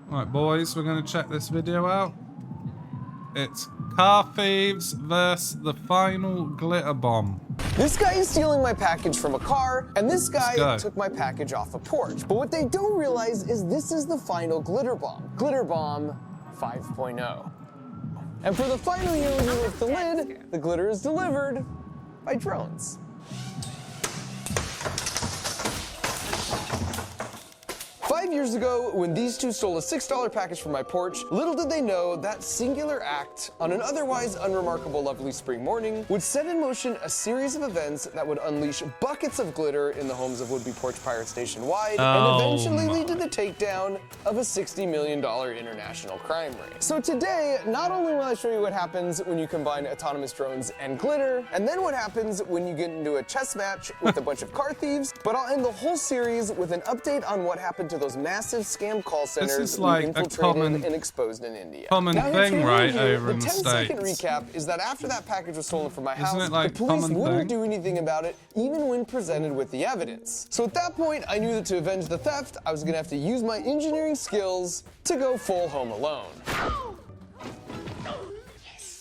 Right, boys, we're going to check this video out. It's Car Thieves versus the final glitter bomb. This guy is stealing my package from a car, and this guy took my package off a porch. But what they don't realize is this is the final glitter bomb. GlitterBomb 5.0. And for the final year when you lift the lid, the glitter is delivered by drones. 5 years ago, when these two stole a $6 package from my porch, little did they know that singular act, on an otherwise unremarkable lovely spring morning, would set in motion a series of events that would unleash buckets of glitter in the homes of would-be porch pirates nationwide, and eventually lead to the takedown of a $60 million international crime ring. So today, not only will I show you what happens when you combine autonomous drones and glitter, and then what happens when you get into a chess match with a bunch of car thieves, but I'll end the whole series with an update on what happened to those massive scam call centers this is like we infiltrated and exposed in India. Common thing, right, over in the States. The 10-second recap is that after that package was stolen from my house, like the police wouldn't do anything about it, even when presented with the evidence. So at that point, I knew that to avenge the theft, I was gonna have to use my engineering skills to go full Home Alone.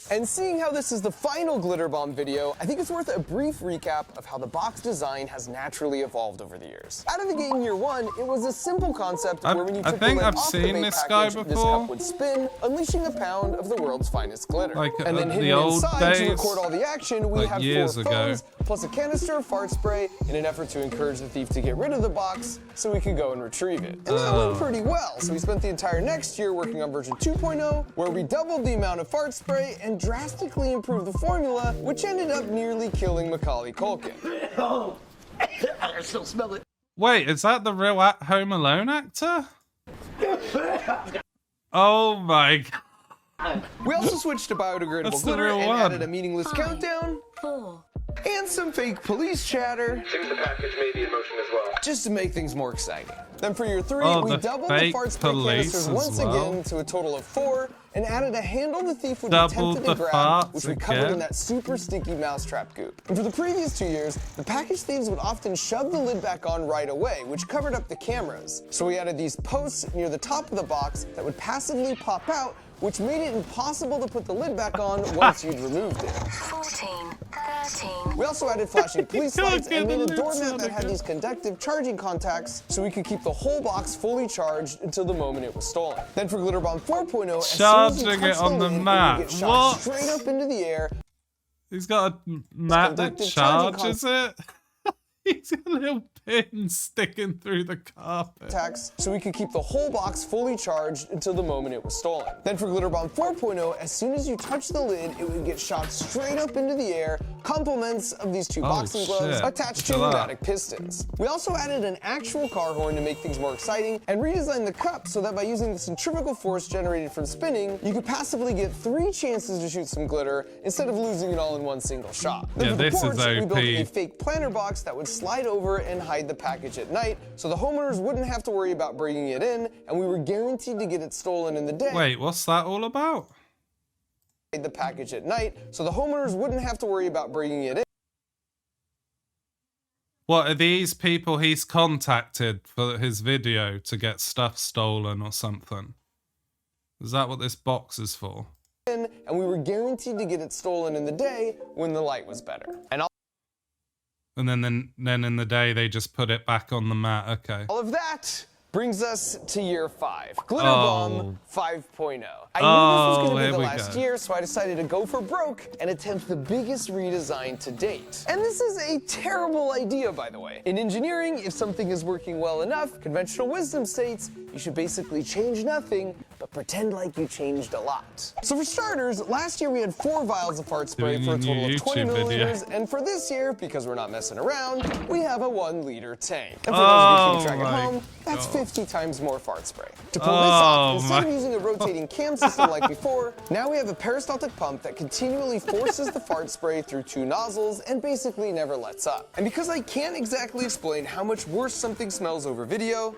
And seeing how this is the final glitter bomb video, I think it's worth a brief recap of how the box design has naturally evolved over the years. Out of the gate in year one, it was a simple concept where when you took the lid off the bait package, this cup would spin, unleashing a pound of the world's finest glitter. Like and then hidden inside to record all the action, we have 4 phones, plus a canister of fart spray in an effort to encourage the thief to get rid of the box so we could go and retrieve it. And that went pretty well, so we spent the entire next year working on version 2.0, where we doubled the amount of fart spray and drastically improved the formula, which ended up nearly killing Macaulay Culkin. Oh, I still smell it. Wait, is that the real Home Alone actor? Oh my god. We also switched to biodegradable glitter and added a meaningless countdown. 4. And some fake police chatter. Seems the package may be in motion as well. Just to make things more exciting. Then for year 3, we doubled the fart spray canisters once again to a total of 4, and added a handle the thief would be tempted to grab, which we covered in that super stinky mousetrap goop. And for the previous 2 years, the package thieves would often shove the lid back on right away, which covered up the cameras. So we added these posts near the top of the box that would passively pop out, which made it impossible to put the lid back on once you'd removed it. 14, 13. We also added flashing police lights and made a doormat that had these conductive charging contacts so we could keep the whole box fully charged until the moment it was stolen. Then for GlitterBomb 4.0, as soon as you touch the lid, it would get shot straight up into the air. He's got a mat that charges it? He's got a little pin sticking through the carpet. So we could keep the whole box fully charged until the moment it was stolen. Then for GlitterBomb 4.0, as soon as you touch the lid, it would get shot straight up into the air, compliments of these 2 boxing gloves attached to pneumatic pistons. We also added an actual car horn to make things more exciting, and redesigned the cup so that by using the centrifugal force generated from spinning, you could passively get 3 chances to shoot some glitter instead of losing it all in one single shot. Then for the porch, we built a fake planter box that would slide over and hide the package at night, so the homeowners wouldn't have to worry about bringing it in, and we were guaranteed to get it stolen in the day. Wait, what's that all about? The package at night, so the homeowners wouldn't have to worry about bringing it in. What are these people he's contacted for his video to get stuff stolen or something? Is that what this box is for? And we were guaranteed to get it stolen in the day when the light was better. And then in the day they just put it back on the mat. Okay. All of that brings us to year 5, GlitterBomb 5.0. I knew this was going to be the last year, so I decided to go for broke and attempt the biggest redesign to date. And this is a terrible idea, by the way. In engineering, if something is working well enough, conventional wisdom states you should basically change nothing, but pretend like you changed a lot. So for starters, last year we had 4 vials of fart spray for a total of 20 milliliters, and for this year, because we're not messing around, we have a 1-liter tank. And for those of you keeping track at home, that's 50 times more fart spray. To pull this off, instead of using a rotating cam system like before, now we have a peristaltic pump that continually forces the fart spray through 2 nozzles and basically never lets up. And because I can't exactly explain how much worse something smells over video,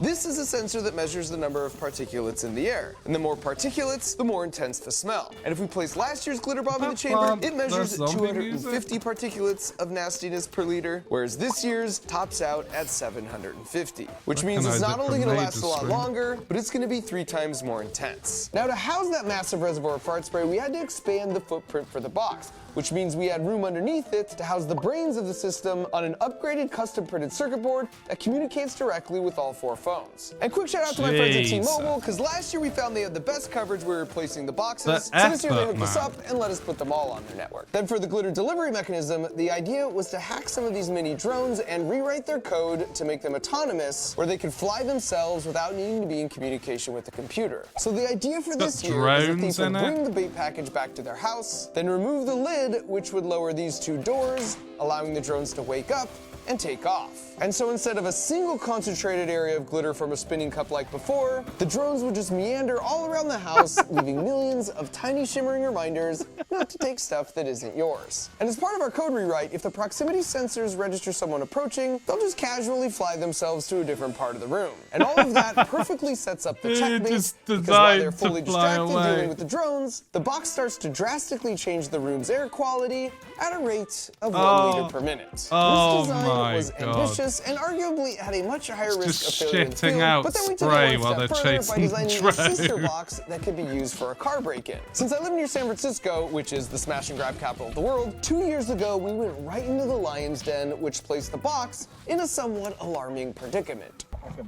this is a sensor that measures the number of particulates in the air. And the more particulates, the more intense the smell. And if we place last year's glitter bomb in the chamber, it measures 250 particulates of nastiness per liter, whereas this year's tops out at 750, which which means it's not only going to last a lot screen. longer, but it's going to be 3 times more intense. Now, to house that massive reservoir of fart spray, we had to expand the footprint for the box, which means we had room underneath it to house the brains of the system on an upgraded custom printed circuit board that communicates directly with all 4 phones. And quick shout out to my friends at T-Mobile, because last year we found they had the best coverage when replacing the boxes, so this year they hooked us up and let us put them all on their network. Then for the glitter delivery mechanism, the idea was to hack some of these mini drones and rewrite their code to make them autonomous, where they could fly themselves without needing to be in communication with the computer. So the idea for this year is that Thief would bring the bait package back to their house, then remove the lid, which would lower these 2 doors, allowing the drones to wake up and take off. And so instead of a single concentrated area of glitter from a spinning cup like before, the drones would just meander all around the house, leaving millions of tiny shimmering reminders not to take stuff that isn't yours. And as part of our code rewrite, if the proximity sensors register someone approaching, they'll just casually fly themselves to a different part of the room. And all of that perfectly sets up the checkmate, because while they're fully distracted dealing with the drones, the box starts to drastically change the room's air quality at a rate of 1 liter per minute. This design was ambitious and arguably had a much higher risk of failure in the field, but then we took it one step further by designing a sister box that could be used for a car break-in. Since I live near San Francisco, which is the smash and grab capital of the world, 2 years ago we went right into the lion's den, which placed the box in a somewhat alarming predicament. I could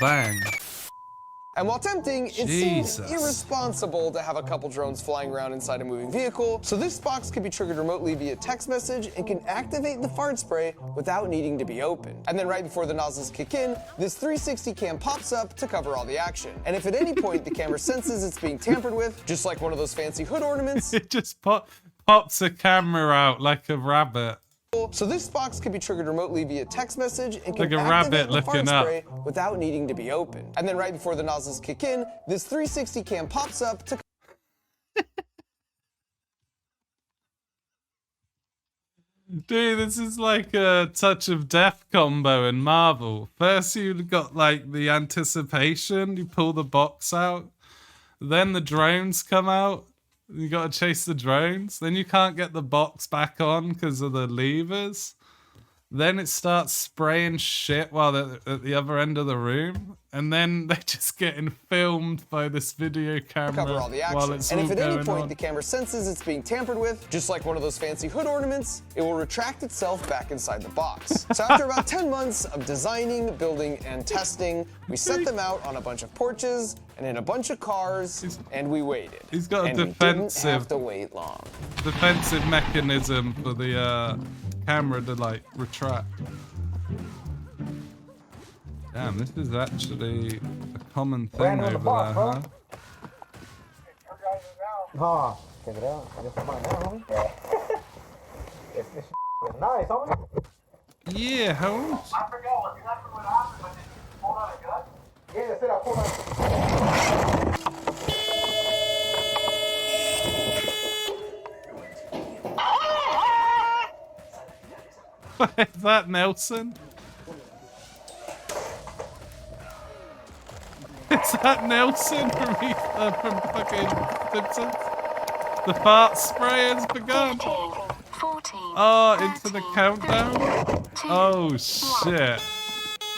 bang. And while tempting, it seems irresponsible to have a couple drones flying around inside a moving vehicle, so this box can be triggered remotely via text message and can activate the fart spray without needing to be opened. And then right before the nozzles kick in, this 360 cam pops up to cover all the action. And if at any point the camera senses it's being tampered with, just like one of those fancy hood ornaments, it just pops a camera out like a rabbit. So this box can be triggered remotely via text message and can like a activate rabbit the fart looking up spray without needing to be opened. And then right before the nozzles kick in, this 360 cam pops up to Dude, this is like a touch of death combo in Marvel. First you got like the anticipation, you pull the box out, then the drones come out. You gotta chase the drones. Then you can't get the box back on because of the levers. Then it starts spraying shit while they're at the other end of the room. And then they're just getting filmed by this video camera cover all the action. while it's and all if at any going point on. the camera senses it's being tampered with, just like one of those fancy hood ornaments, it will retract itself back inside the box. So after about 10 months of designing, building, and testing, we set them out on a bunch of porches and in a bunch of cars, and we waited. He's got a and we didn't have to wait long. defensive mechanism for the camera to like retract. Damn, this is actually a common thing over there, huh? Oh, check it out. I guess I'm on now, homie. This is nice, homie. Yeah, Holmes. I forgot exactly what happened, but did you pull out a gun? Yeah, that's it. I pulled out. Is that Nelson? Is that Nelson from fucking Simpsons? The fart spray has begun. 14, Oh, 13, into the countdown? 2, Oh, shit.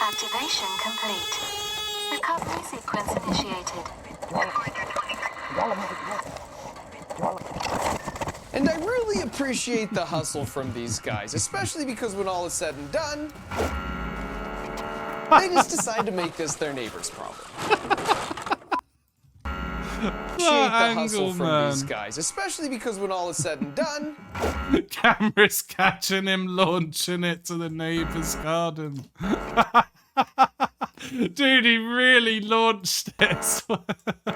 Activation complete. Recovery sequence initiated. And I really appreciate the hustle from these guys, especially because when all is said and done, they just decide to make this their neighbor's problem. Appreciate the hustle from these guys, especially because when all is said and done, Camera's catching him launching it to the neighbor's garden. Dude, he really launched it.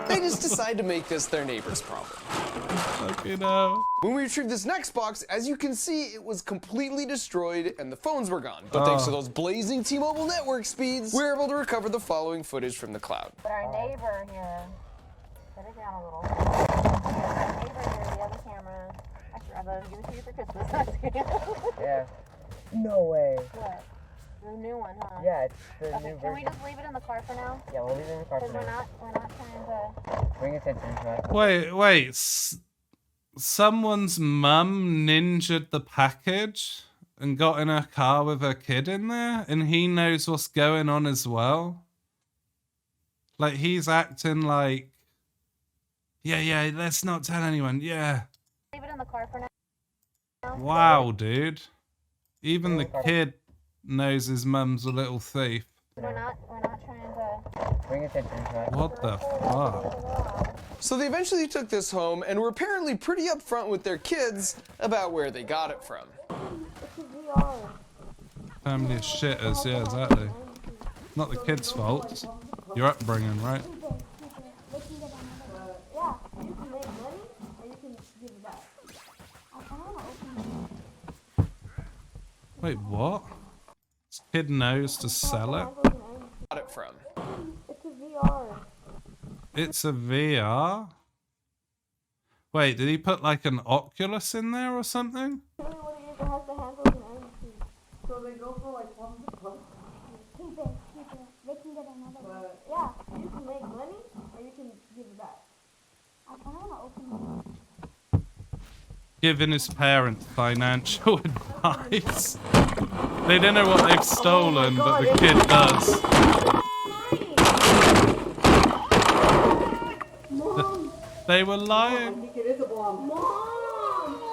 they just decide to make this their neighbor's problem. Fucking hell. When we retrieved this next box, as you can see, it was completely destroyed and the phones were gone. But thanks to those blazing T-Mobile network speeds, we were able to recover the following footage from the cloud. But our neighbor here, set it down a little. Our neighbor here, the other camera. Actually, I'd love to give it to you for Christmas. Yeah. No way. What? The new one, huh? Yeah, it's the Okay, new can version. we just leave it in the car for now? Yeah, we'll leave it in the car for Because now. we're not trying to. Bring attention to it. Wait. Someone's mum ninja'd the package and got in a car with her kid in there, and he knows what's going on as well. Like, he's acting like, yeah, let's not tell anyone, yeah. Leave it in the car for now. Wow, dude. Even the kid knows his mum's a little thief. We're not trying to... Bring attention to it. What the fuck? So they eventually took this home and were apparently pretty upfront with their kids about where they got it from. It's a VR. Family of shitters, yeah, exactly. Not the kid's fault. Your upbringing, right? Yeah, you can make money or you can give it back. I don't want to open it. Wait, what? This kid knows to sell it? Got it from. It's a VR. It's a VR? Wait, did he put like an Oculus in there or something? Tell me what it is. It has the handles and everything. So they go for like $100. Keep it. They can get another one. Yeah, you can make money or you can give it back. I kind of want to open it. Giving his parents financial advice. They don't know what they've stolen, but the kid does. Mom! They were I lying. think it is a bomb. Mom!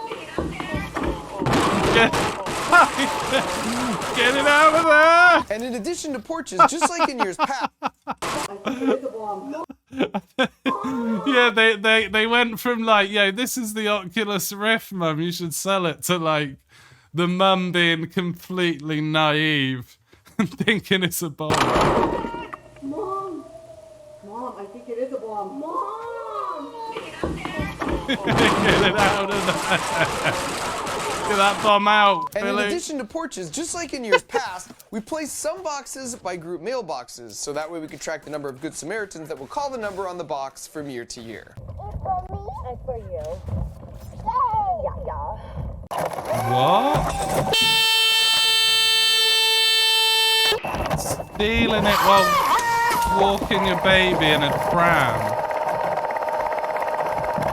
Get it out of there! And in addition to porches, just like in years past, I think it is a bomb. Yeah, they went from like, yo, this is the Oculus Rift, mum, you should sell it, to like the mum being completely naive and thinking it's a bomb. Mom! Mom, I think it is a bomb. Mom! Get it out of there. Get that bomb out, and in Billy. addition to porches, just like in years past, we placed some boxes by group mailboxes, so that way we could track the number of Good Samaritans that will call the number on the box from year to year. It's for me and for you. Yeah. What? Stealing it while walking your baby in a pram.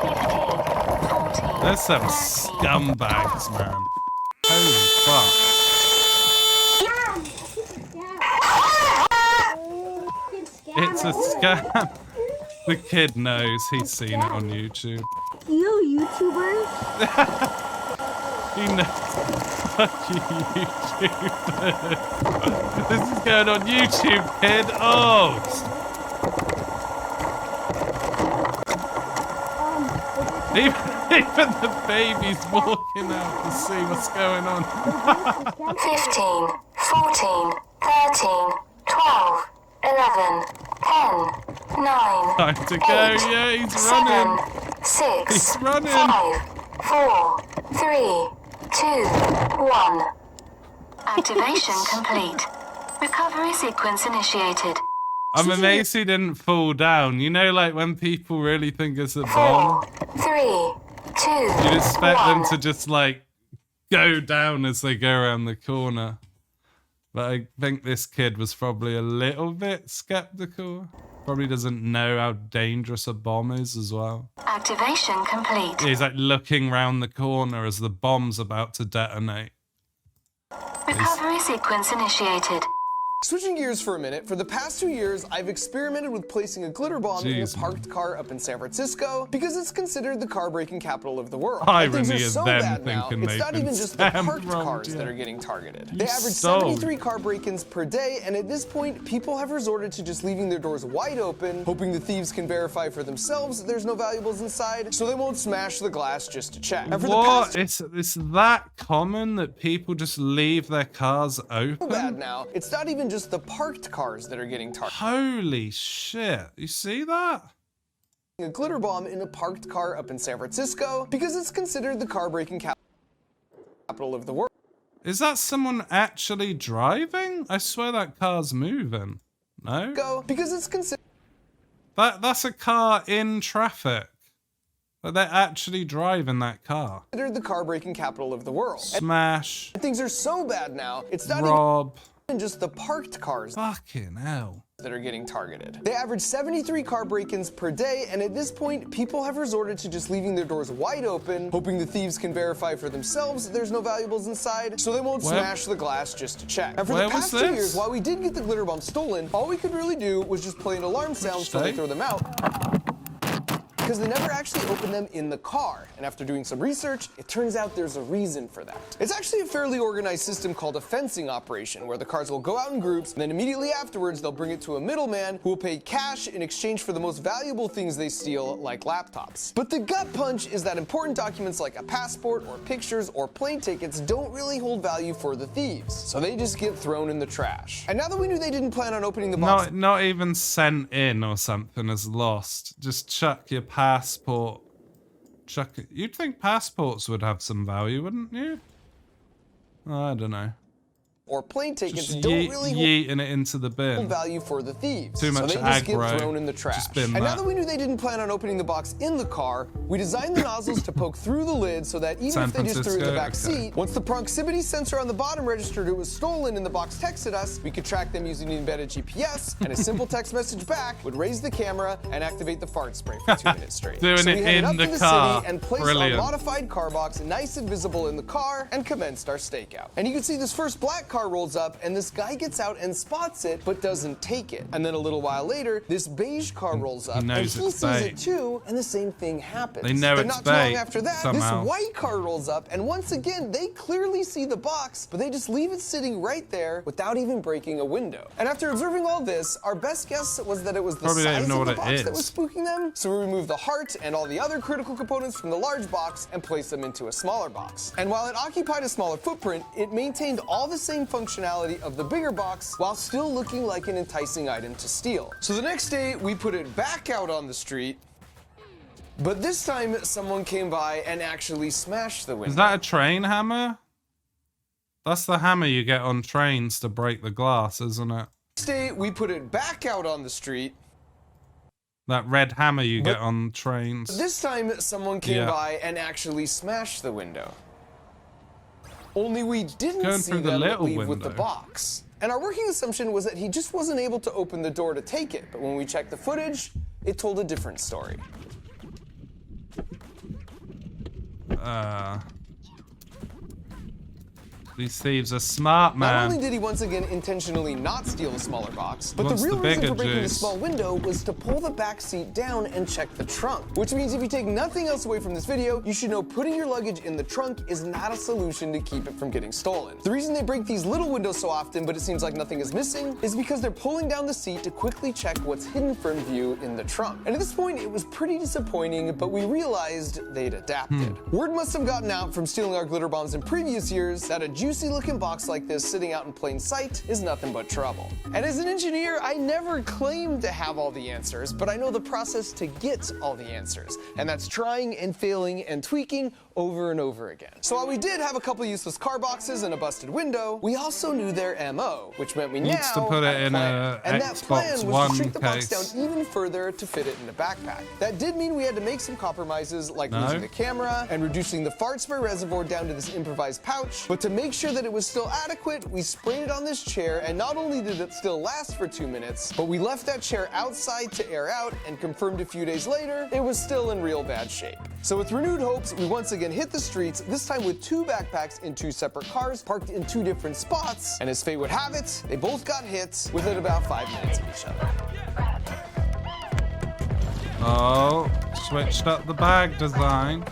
15, 14, There's some scumbags, man. Holy fuck. It's a scam. The kid knows. He's seen it on YouTube. You YouTubers? He knows. Fuck you, YouTubers. This is going on YouTube, kid. Oh. Even the baby's walking out to see what's going on. 15, 14, 13, 12, 11, 10, 9, Time to go. Yeah, he's running. 7, 6, He's running. 5, 4, 3, 2, 1. Activation complete. Recovery sequence initiated. I'm amazed he didn't fall down. You know, like when people really think it's a bomb, 4, 3, 2, you'd expect 1. them to just like go down as they go around the corner. But I think this kid was probably a little bit skeptical. Probably doesn't know how dangerous a bomb is as well. Activation complete. He's like looking round the corner as the bomb's about to detonate. Recovery sequence initiated. Switching gears for a minute, for the past 2 years, I've experimented with placing a glitter bomb in a Jeez, parked car up in San Francisco because it's considered the car-breaking capital of the world. Irony And things are is so them bad now, thinking it's they've not been even just the scammed parked wrong, cars yeah. that are getting targeted. You They average stole. 73 car break-ins per day, and at this point, people have resorted to just leaving their doors wide open, hoping the thieves can verify for themselves that there's no valuables inside, so they won't smash the glass just to check. And for the What? past It's that common that people just leave their cars so bad open? now, it's not even just the parked cars that are getting targeted. Holy shit. You see that? A glitter bomb in a parked car up in San Francisco because it's considered the car-breaking capital of the world. Is that someone actually driving? I swear that car's moving. No? Go because it's considered That's a car in traffic. But they're actually driving that car. the car-breaking capital of the world. Smash. And things are so bad now, it's not Rob. just the parked cars Fucking hell. that are getting targeted. They average 73 car break-ins per day, and at this point, people have resorted to just leaving their doors wide open, hoping the thieves can verify for themselves there's no valuables inside, so they won't smash the glass just to check. And for the past 2 years, while we did get the glitter bomb stolen, all we could really do was just play an alarm sound so they throw them out, because they never actually opened them in the car. And after doing some research, it turns out there's a reason for that. It's actually a fairly organized system called a fencing operation, where the cars will go out in groups, and then immediately afterwards, they'll bring it to a middleman who will pay cash in exchange for the most valuable things they steal, like laptops. But the gut punch is that important documents like a passport or pictures or plane tickets don't really hold value for the thieves, so they just get thrown in the trash. And now that we knew they didn't plan on opening the box, Not even sent in or something as lost. Just chuck your passport. Chuck it. You'd think passports would have some value, wouldn't you? I don't know. or plane tickets Just don't really yeeting it into the bin. hold value for the thieves. Too much so they just aggro. get thrown in the trash. Just bin And now that. that we knew they didn't plan on opening the box in the car, we designed the nozzles to poke through the lid so that even San if they just threw it in the back Francisco, seat, once the proximity sensor on the bottom registered it was stolen and the box texted us, we could track them using the embedded GPS, and a simple text message back would raise the camera and activate the fart spray for 2 minutes straight. Doing so we it headed in up the to the car. city and placed Brilliant. our modified car box nice and visible in the car and commenced our stakeout. And you can see this first black car rolls up and this guy gets out and spots it but doesn't take it. And then a little while later, this beige car rolls up and he knows sees it's bait. it too, and the same thing happens. They know but it's not too long bait after that, somehow. this white car rolls up and once again, they clearly see the box, but they just leave it sitting right there without even breaking a window. And after observing all this, our best guess was that it was the Probably don't size even know of the what it box that is. was spooking them. So we removed the heart and all the other critical components from the large box and placed them into a smaller box. And while it occupied a smaller footprint, it maintained all the same functionality of the bigger box while still looking like an enticing item to steal. So the next day, we put it back out on the street, but this time someone came by and actually smashed the window. Is that a train hammer? That's the hammer you get on trains to break the glass, isn't it? Next day, we put it back out on the street. That red hammer you get on trains. This time, someone came by and actually smashed the window. Only we didn't Going see through the them little leave with the window. box. And our working assumption was that he just wasn't able to open the door to take it. But when we checked the footage, it told a different story. These thieves are smart, Not man. only did he once again intentionally not steal the smaller box, but the Wants real the reason bigger for breaking the juice. small window was to pull the back seat down and check the trunk. Which means if you take nothing else away from this video, you should know putting your luggage in the trunk is not a solution to keep it from getting stolen. The reason they break these little windows so often, but it seems like nothing is missing, is because they're pulling down the seat to quickly check what's hidden from view in the trunk. And at this point, it was pretty disappointing, but we realized they'd adapted. Word must have gotten out from stealing our glitter bombs in previous years that a juicy looking box like this sitting out in plain sight is nothing but trouble. And as an engineer, I never claimed to have all the answers, but I know the process to get all the answers. And that's trying and failing and tweaking over and over again. So while we did have a couple useless car boxes and a busted window, we also knew their MO, which meant we Needs to now put it had a in plan. a And that Xbox plan was One to shrink the box case. down even further to fit it in a backpack. That did mean we had to make some compromises, like No. losing the camera and reducing the fart spray reservoir down to this improvised pouch. But to make sure that it was still adequate, we sprayed it on this chair, and not only did it still last for 2 minutes, but we left that chair outside to air out and confirmed a few days later it was still in real bad shape. So with renewed hopes, we once again hit the streets, this time with 2 backpacks in 2 separate cars, parked in 2 different spots, and as fate would have it, they both got hit within about 5 minutes of each other. Oh, switched up the bag design.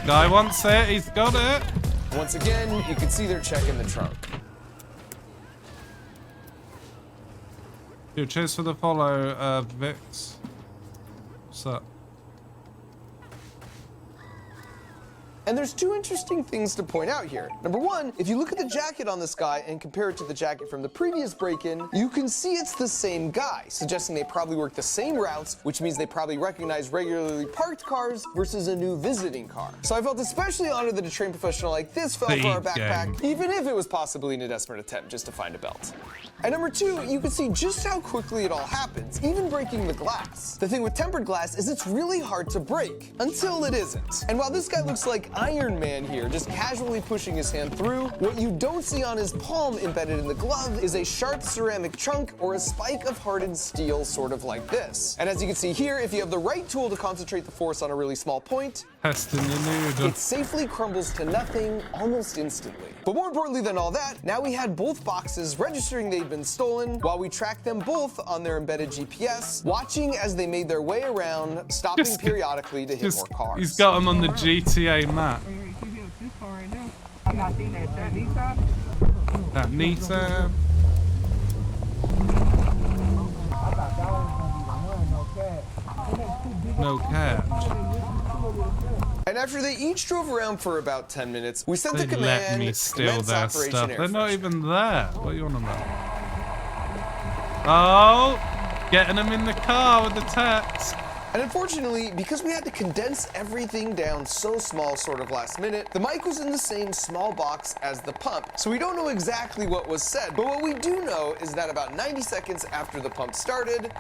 Guy wants it, he's got it. Once again, you can see their check in the trunk. Yo, cheers for the follow, Vix. What's up? And there's 2 interesting things to point out here. Number 1, if you look at the jacket on this guy and compare it to the jacket from the previous break-in, you can see it's the same guy, suggesting they probably work the same routes, which means they probably recognize regularly parked cars versus a new visiting car. So I felt especially honored that a trained professional like this fell for our Thieves backpack, gang. even if it was possibly in a desperate attempt just to find a belt. And number 2, you can see just how quickly it all happens, even breaking the glass. The thing with tempered glass is it's really hard to break, until it isn't. And while this guy looks like Iron Man here, just casually pushing his hand through. What you don't see on his palm embedded in the glove is a sharp ceramic chunk or a spike of hardened steel, sort of like this. And as you can see here, if you have the right tool to concentrate the force on a really small point, Testing your noodle. it safely crumbles to nothing almost instantly. But more importantly than all that, now we had both boxes registering they'd been stolen while we tracked them both on their embedded GPS, watching as they made their way around, stopping periodically to hit more cars. He's got them on the GTA map. I'm not seeing that Nissan. That Nissan. I thought that was gonna be the one, no catch. No catch. And after they each drove around for about 10 minutes, we sent They the let command me to steal commence their Operation stuff. Air They're not Freshener. even there. What are you on about? Oh, getting them in the car with the text. And unfortunately, because we had to condense everything down so small sort of last minute, the mic was in the same small box as the pump. So we don't know exactly what was said, but what we do know is that about 90 seconds after the pump started,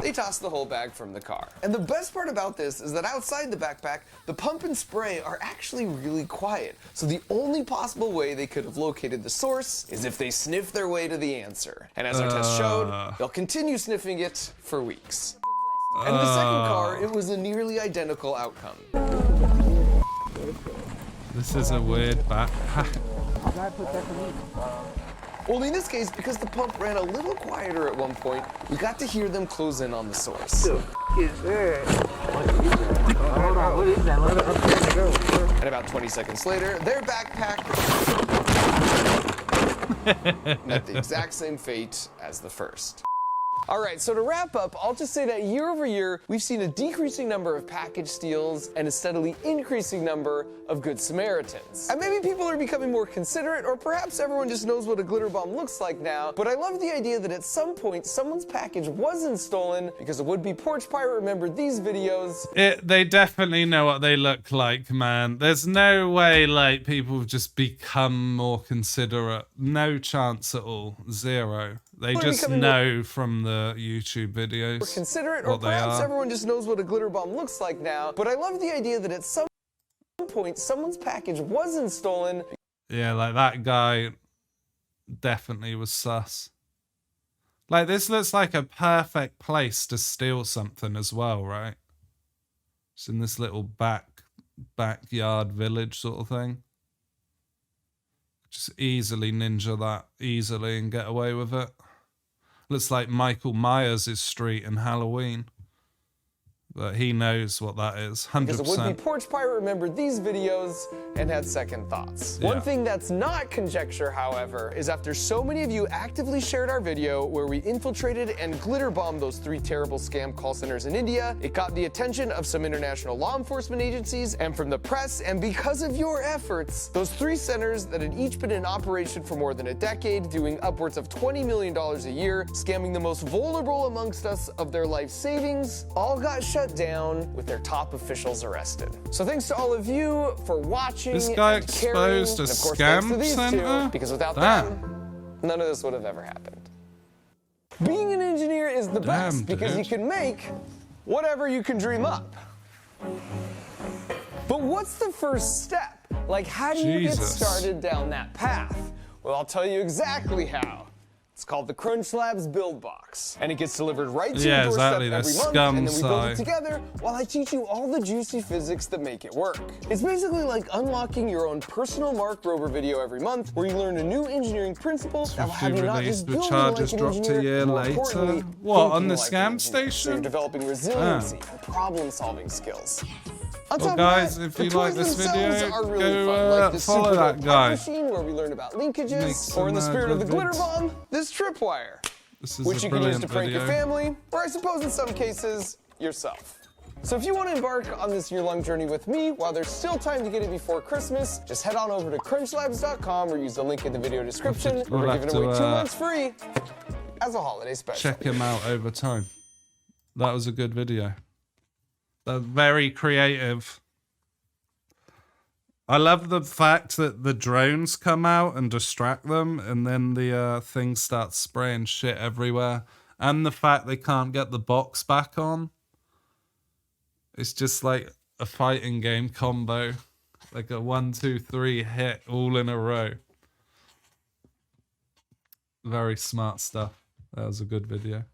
they tossed the whole bag from the car. And the best part about this is that outside the backpack, the pump and spray are actually really quiet. So the only possible way they could have located the source is if they sniffed their way to the answer. And as our test showed, they'll continue sniffing it for weeks. And the second car, it was a nearly identical outcome. This is a weird backpack. Only in this case, because the pump ran a little quieter at one point, we got to hear them close in on the source. Hold on, what is that? And about 20 seconds later, their backpack met the exact same fate as the first. All right, so to wrap up, I'll just say that year over year, we've seen a decreasing number of package steals and a steadily increasing number of Good Samaritans. And maybe people are becoming more considerate, or perhaps everyone just knows what a glitter bomb looks like now, but I love the idea that at some point, someone's package wasn't stolen because a would-be porch pirate remembered these videos. They definitely know what they look like, man. There's no way, like, people have just become more considerate. No chance at all. Zero. They just know from the YouTube videos Considerate, or what they perhaps are. everyone just knows what a glitter bomb looks like now, but I love the idea that at some point, someone's package wasn't stolen. Yeah, like that guy definitely was sus. Like, this looks like a perfect place to steal something as well, right? It's in this little backyard village sort of thing. Just easily ninja that easily and get away with it. Looks like Michael Myers' street in Halloween. But he knows what that is, 100%. Because a would-be porch pirate remembered these videos and had second thoughts. Yeah. One thing that's not conjecture, however, is after so many of you actively shared our video where we infiltrated and glitter bombed those 3 terrible scam call centers in India, it got the attention of some international law enforcement agencies and from the press, and because of your efforts, those 3 centers that had each been in operation for more than a decade, doing upwards of $20 million a year, scamming the most vulnerable amongst us of their life savings, all got shut down with their top officials arrested. So thanks to all of you for watching. This guy and caring, exposed a and of course, thanks to scam these center? two, because without Damn. them, none of this would have ever happened. Being an engineer is the best because you can make whatever you can dream up. But what's the first step? Like, how do you get started down that path? Well, I'll tell you exactly how. It's called the Crunch Labs Build Box, and it gets delivered right to your doorstep every month, and then we build it together while I teach you all the juicy physics that make it work. It's basically like unlocking your own personal MarkRober video every month, where you learn a new engineering principle that will have you not just building like an engineer, more importantly, what, on the thinking like scam an engineer. So you're station? developing resiliency and problem-solving skills. Well, guys, if you like this video, go follow that guy. Machine where we learn about linkages, or in the spirit of the glitter bomb, this tripwire, which you can use to prank your family, or I suppose in some cases, yourself. So if you want to embark on this year-long journey with me, while there's still time to get it before Christmas, just head on over to crunchlabs.com or use the link in the video description. We're giving away 2 months free as a holiday special. Check him out over time. That was a good video. Very creative. I love the fact that the drones come out and distract them, and then the thing starts spraying shit everywhere, and the fact they can't get the box back on. It's just like a fighting game combo. Like a 1, 2, 3 hit all in a row. Very smart stuff. That was a good video.